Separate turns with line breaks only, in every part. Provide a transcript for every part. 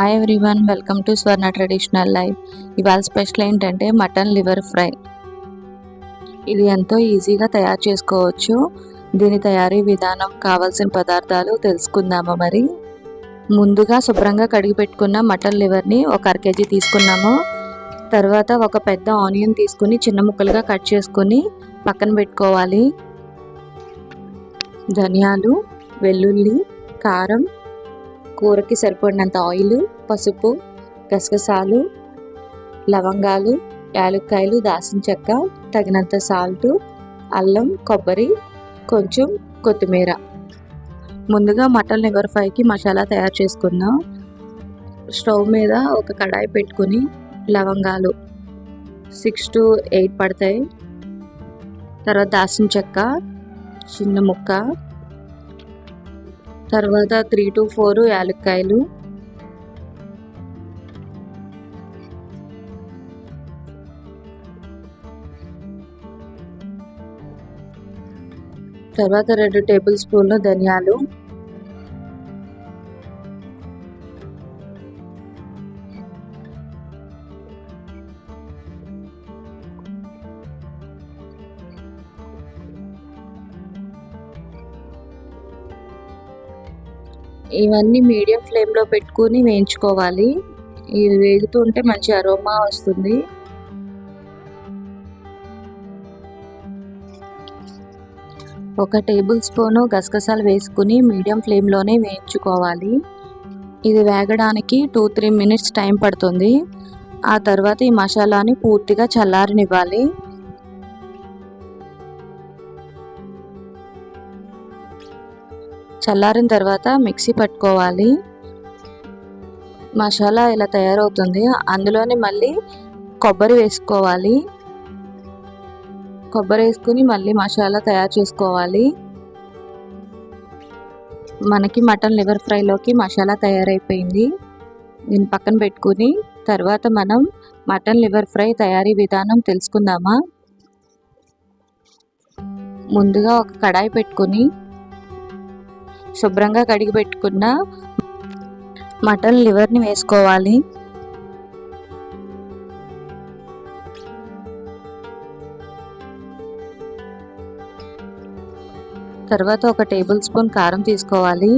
Hi everyone, welcome to Swarna traditional life. ఇవాళ special ఏంటంటే mutton liver fry. ఇది ఎంతో ఈజీగా తయారు చేసుకోవచ్చు. దీని తయారీ విధానం, కావాల్సిన పదార్థాలు తెలుసుకుందామా మరి. ముందుగా శుభ్రంగా కడిగి పెట్టుకున్న మటన్ లివర్ని ఒక 1/2 kg తీసుకున్నాము. తర్వాత ఒక పెద్ద ఆనియన్ తీసుకుని చిన్న ముక్కలుగా కట్ చేసుకుని పక్కన పెట్టుకోవాలి. ధనియాలు, వెల్లుల్లి, కారం, కూరకి సరిపడినంత ఆయిల్, పసుపు, గసగసాలు, లవంగాలు, యాలక్కాయలు, దాల్చిన చెక్క, తగినంత సాల్ట్, అల్లం, కొబ్బరి, కొంచెం కొత్తిమీర. ముందుగా మటన్ లివర్ ఫ్రైకి మసాలా తయారు చేసుకుందాం. స్టవ్ మీద ఒక కడాయి పెట్టుకుని లవంగాలు 6 to 8 పడతాయి. తర్వాత దాల్చిన చెక్క చిన్న ముక్క, తర్వాత 3 to 4 యాలక్కాయలు, తర్వాత 2 టేబుల్ స్పూన్లు ధనియాలు, ఇవన్నీ మీడియం ఫ్లేమ్లో పెట్టుకుని వేయించుకోవాలి. ఇది వేగుతుంటే మంచి అరోమా వస్తుంది. ఒక టేబుల్ స్పూను గసగసాలు వేసుకుని మీడియం ఫ్లేమ్లోనే వేయించుకోవాలి. ఇది వేగడానికి 2-3 minutes టైం పడుతుంది. ఆ తర్వాత ఈ మసాలాని పూర్తిగా చల్లారనివ్వాలి. చల్లారిన తర్వాత మిక్సీ పట్టుకోవాలి. మసాలా ఇలా తయారవుతుంది. అందులోనే మళ్ళీ కొబ్బరి వేసుకోవాలి. కొబ్బరి వేసుకుని మళ్ళీ మసాలా తయారు చేసుకోవాలి. మనకి మటన్ లివర్ ఫ్రైలోకి మసాలా తయారైపోయింది. దీన్ని పక్కన పెట్టుకుని తర్వాత మనం మటన్ లివర్ ఫ్రై తయారీ విధానం తెలుసుకుందామా. ముందుగా ఒక కడాయి పెట్టుకుని శుభ్రంగా కడిగి పెట్టుకున్న మటన్ లివర్ని వేసుకోవాలి. తర్వాత ఒక టేబుల్ స్పూన్ కారం తీసుకోవాలి.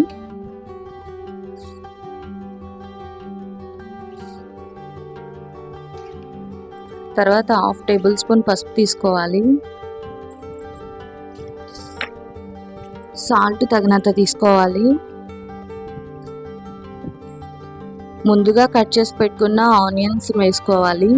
తర్వాత 1/2 టేబుల్ స్పూన్ పసుపు తీసుకోవాలి. సాల్ట్ తగినంత తీసుకోవాలి. ముందుగా కట్ చేసి పెట్టుకున్న ఆనియన్స్ వేసుకోవాలి.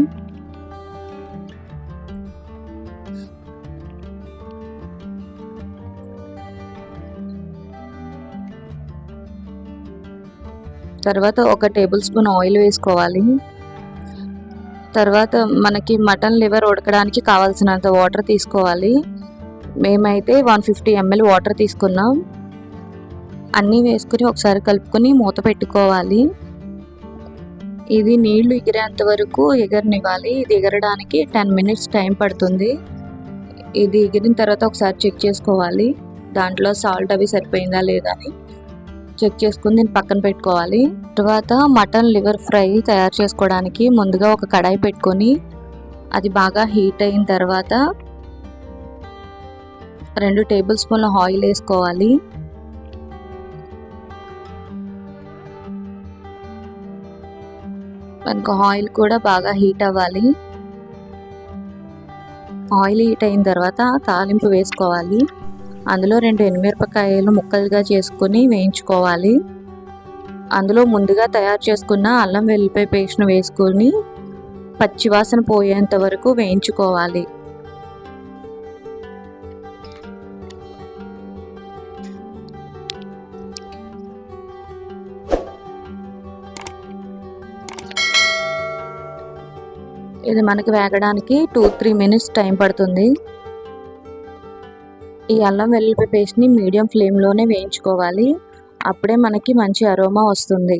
తర్వాత ఒక టేబుల్ స్పూన్ ఆయిల్ వేసుకోవాలి. తర్వాత మనకి మటన్ లివర్ ఉడకడానికి కావాల్సినంత వాటర్ తీసుకోవాలి. మేమైతే 150 ml వాటర్ తీసుకున్నాం. అన్నీ వేసుకుని ఒకసారి కలుపుకొని మూత పెట్టుకోవాలి. ఇది నీళ్లు ఎగిరేంత వరకు ఎగరనివ్వాలి. ఇది ఎగరడానికి 10 minutes టైం పడుతుంది. ఇది ఎగిరిన తర్వాత ఒకసారి చెక్ చేసుకోవాలి. దాంట్లో సాల్ట్ అవి సరిపోయిందా లేదా అని చెక్ చేసుకుని దీన్ని పక్కన పెట్టుకోవాలి. తర్వాత మటన్ లివర్ ఫ్రై తయారు చేసుకోవడానికి ముందుగా ఒక కడాయి పెట్టుకొని అది బాగా హీట్ అయిన తర్వాత 2 టేబుల్ స్పూన్ల ఆయిల్ వేసుకోవాలి. మనకు ఆయిల్ కూడా బాగా హీట్ అవ్వాలి. ఆయిల్ హీట్ అయిన తర్వాత తాలింపు వేసుకోవాలి. అందులో 2 ఎండుమిరపకాయలు ముక్కలుగా చేసుకుని వేయించుకోవాలి. అందులో ముందుగా తయారు చేసుకున్న అల్లం వెల్లుల్లిపాయ పేస్ట్ను వేసుకొని పచ్చివాసన పోయేంత వరకు వేయించుకోవాలి. ఇది మనకి వేగడానికి 2-3 minutes టైం పడుతుంది. ఈ అల్లం వెల్లుల్లి పేస్ట్ని మీడియం ఫ్లేమ్లోనే వేయించుకోవాలి. అప్పుడే మనకి మంచి అరోమా వస్తుంది.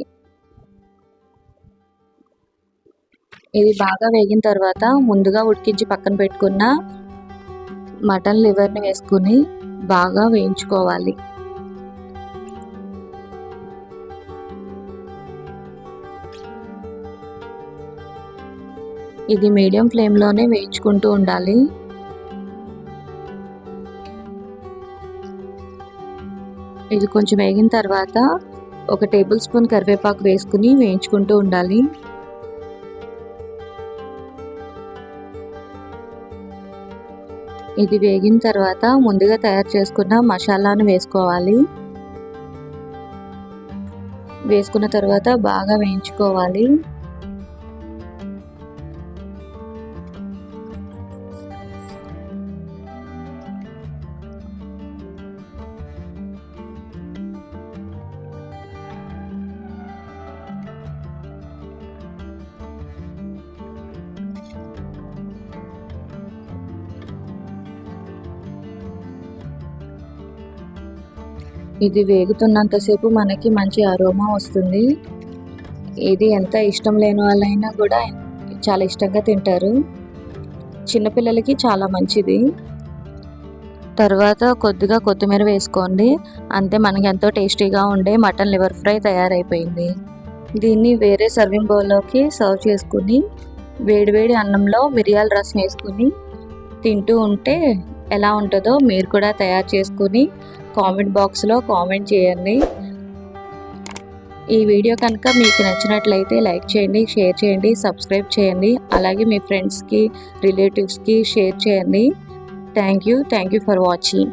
ఇది బాగా వేగిన తర్వాత ముందుగా ఉడికించి పక్కన పెట్టుకున్న మటన్ లివర్ని వేసుకుని బాగా వేయించుకోవాలి. ఇది మీడియం ఫ్లేమ్లోనే వేయించుకుంటూ ఉండాలి. ఇది కొంచెం వేగిన తర్వాత 1 టేబుల్ స్పూన్ కరివేపాకు వేసుకుని వేయించుకుంటూ ఉండాలి. ఇది వేగిన తర్వాత ముందుగా తయారు చేసుకున్న మసాలాను వేసుకోవాలి. వేసుకున్న తర్వాత బాగా వేయించుకోవాలి. ఇది వేగుతున్నంతసేపు మనకి మంచి అరోమా వస్తుంది. ఇది ఎంత ఇష్టం లేని వాళ్ళైనా కూడా చాలా ఇష్టంగా తింటారు. చిన్నపిల్లలకి చాలా మంచిది. తర్వాత కొద్దిగా కొత్తిమీర వేసుకోండి. అంతే, మనకి ఎంతో టేస్టీగా ఉండే మటన్ లివర్ ఫ్రై తయారైపోయింది. దీన్ని వేరే సర్వింగ్ బౌల్లోకి సర్వ్ చేసుకుని వేడివేడి అన్నంలో మిరియాల రసం వేసుకుని తింటూ ఉంటే ఎలా ఉంటుందో మీరు కూడా తయారు చేసుకుని కామెంట్ బాక్స్లో కామెంట్ చేయండి. ఈ వీడియో కనుక మీకు నచ్చినట్లయితే లైక్ చేయండి, షేర్ చేయండి, సబ్స్క్రైబ్ చేయండి. అలాగే మీ ఫ్రెండ్స్కి, రిలేటివ్స్కి షేర్ చేయండి. Thank you for watching.